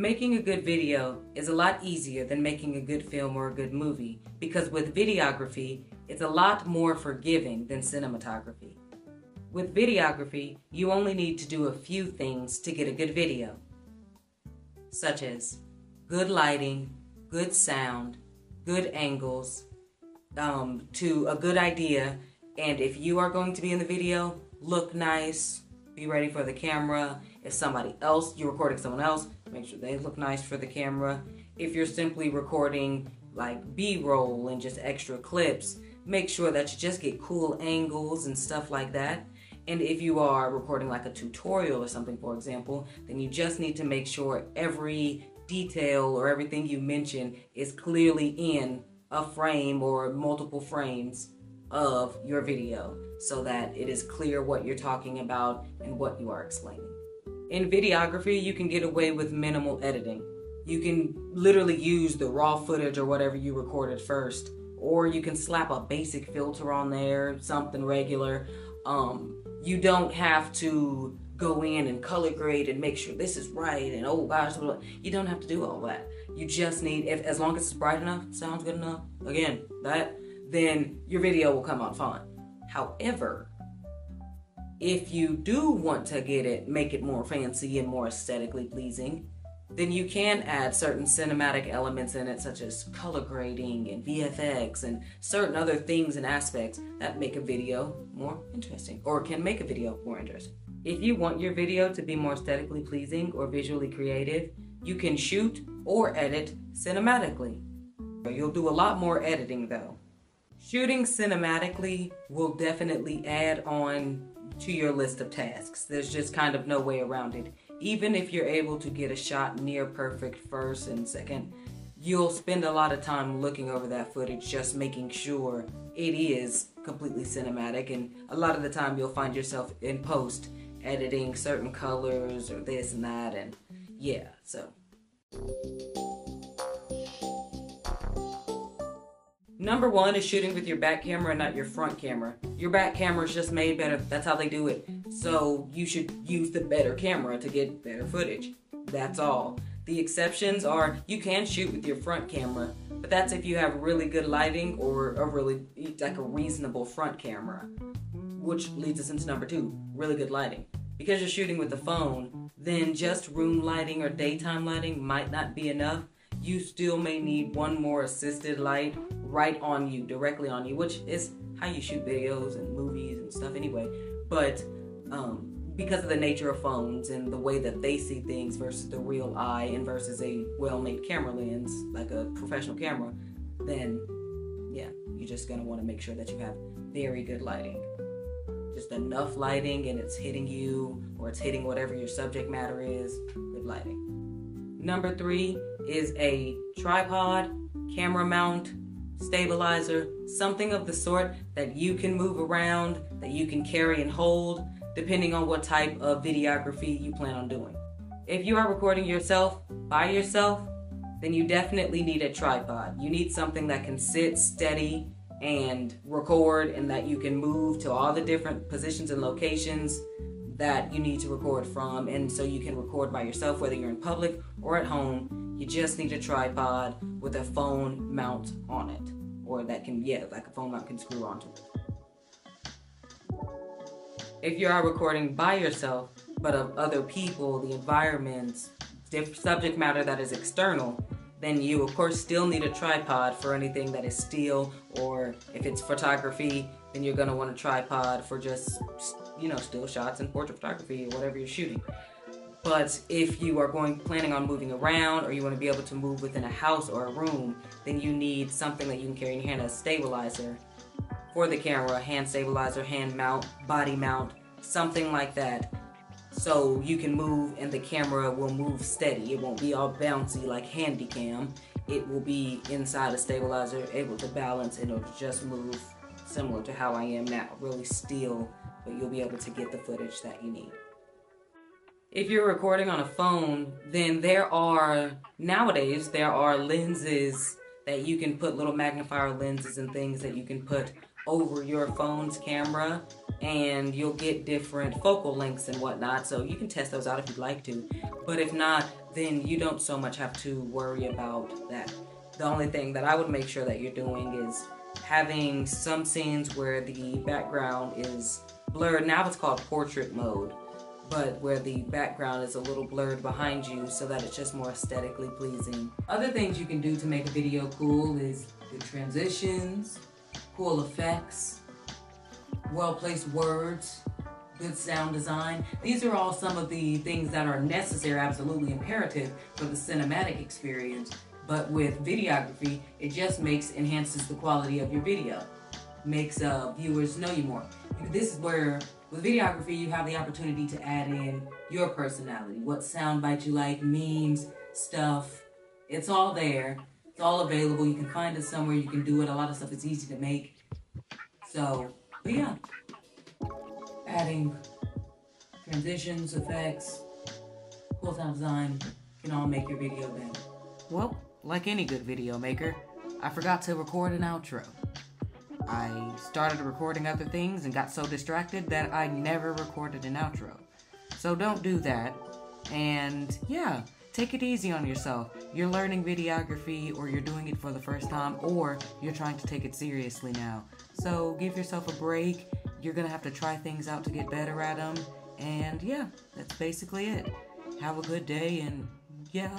Making a good video is a lot easier than making a good film or a good movie because with videography, it's a lot more forgiving than cinematography. With videography, you only need to do a few things to get a good video, such as good lighting, good sound, good angles, to a good idea, and if you are going to be in the video, look nice, be ready for the camera. If you're recording someone else, make sure they look nice for the camera. If you're simply recording like B-roll and just extra clips, make sure that you just get cool angles and stuff like that. And if you are recording like a tutorial or something, for example, then you just need to make sure every detail or everything you mention is clearly in a frame or multiple frames of your video so that it is clear what you're talking about and what you are explaining. In videography, you can get away with minimal editing. You can literally use the raw footage or whatever you recorded first, or you can slap a basic filter on there, something regular. You don't have to go in and color grade and make sure this is right and oh gosh, you don't have to do all that. You just need, as long as it's bright enough, sounds good enough, again, then your video will come out fine. However, if you do want to make it more fancy and more aesthetically pleasing, then you can add certain cinematic elements in it, such as color grading and VFX and certain other things and aspects that make a video more interesting, or can make a video more interesting. If you want your video to be more aesthetically pleasing or visually creative, you can shoot or edit cinematically. You'll do a lot more editing though. Shooting cinematically will definitely add on to your list of tasks. There's just kind of no way around it. Even if you're able to get a shot near perfect first and second, you'll spend a lot of time looking over that footage just making sure it is completely cinematic, and a lot of the time you'll find yourself in post editing certain colors or this and that, and yeah, so. Number one is shooting with your back camera and not your front camera. Your back camera is just made better. That's how they do it. So you should use the better camera to get better footage. That's all. The exceptions are you can shoot with your front camera, but that's if you have really good lighting or a reasonable front camera, which leads us into number two, really good lighting. Because you're shooting with the phone, then just room lighting or daytime lighting might not be enough. You still may need one more assisted light right on you, directly on you, which is how you shoot videos and movies and stuff anyway. But because of the nature of phones and the way that they see things versus the real eye and versus a well-made camera lens, like a professional camera, then yeah, you're just gonna wanna make sure that you have very good lighting. Just enough lighting and it's hitting you, or it's hitting whatever your subject matter is, good lighting. Number three is a tripod, camera mount, stabilizer, something of the sort that you can move around, that you can carry and hold, depending on what type of videography you plan on doing. If you are recording yourself by yourself, then you definitely need a tripod. You need something that can sit steady and record, and that you can move to all the different positions and locations that you need to record from, and so you can record by yourself, whether you're in public or at home. You just need a tripod with a phone mount on it, or that can, like a phone mount can screw onto it. If you are recording by yourself, but of other people, the environment, subject matter that is external, then you of course still need a tripod for anything that is still, or if it's photography, then you're gonna want a tripod for just, still shots and portrait photography or whatever you're shooting. But if you are planning on moving around, or you want to be able to move within a house or a room, then you need something that you can carry in your hand, a stabilizer for the camera, hand stabilizer, hand mount, body mount, something like that. So you can move and the camera will move steady. It won't be all bouncy like handy cam. It will be inside a stabilizer, able to balance, and it'll just move similar to how I am now, really still, but you'll be able to get the footage that you need. If you're recording on a phone, then nowadays there are lenses that you can put, little magnifier lenses and things that you can put over your phone's camera, and you'll get different focal lengths and whatnot, so you can test those out if you'd like to. But if not, then you don't so much have to worry about that. The only thing that I would make sure that you're doing is having some scenes where the background is blurred. Now it's called portrait mode, but where the background is a little blurred behind you so that it's just more aesthetically pleasing. Other things you can do to make a video cool is good transitions, cool effects, well-placed words, good sound design. These are all some of the things that are necessary, absolutely imperative for the cinematic experience. But with videography, it just enhances the quality of your video, makes viewers know you more. This is where, with videography, you have the opportunity to add in your personality, what sound bites you like, memes, stuff. It's all there. It's all available. You can find it somewhere. You can do it. A lot of stuff is easy to make. So, but yeah, adding transitions, effects, cool sound design can all make your video better. Well, like any good video maker, I forgot to record an outro. I started recording other things and got so distracted that I never recorded an outro. So don't do that. And yeah, take it easy on yourself. You're learning videography, or you're doing it for the first time, or you're trying to take it seriously now. So give yourself a break. You're gonna have to try things out to get better at them. And yeah, that's basically it. Have a good day, and yeah.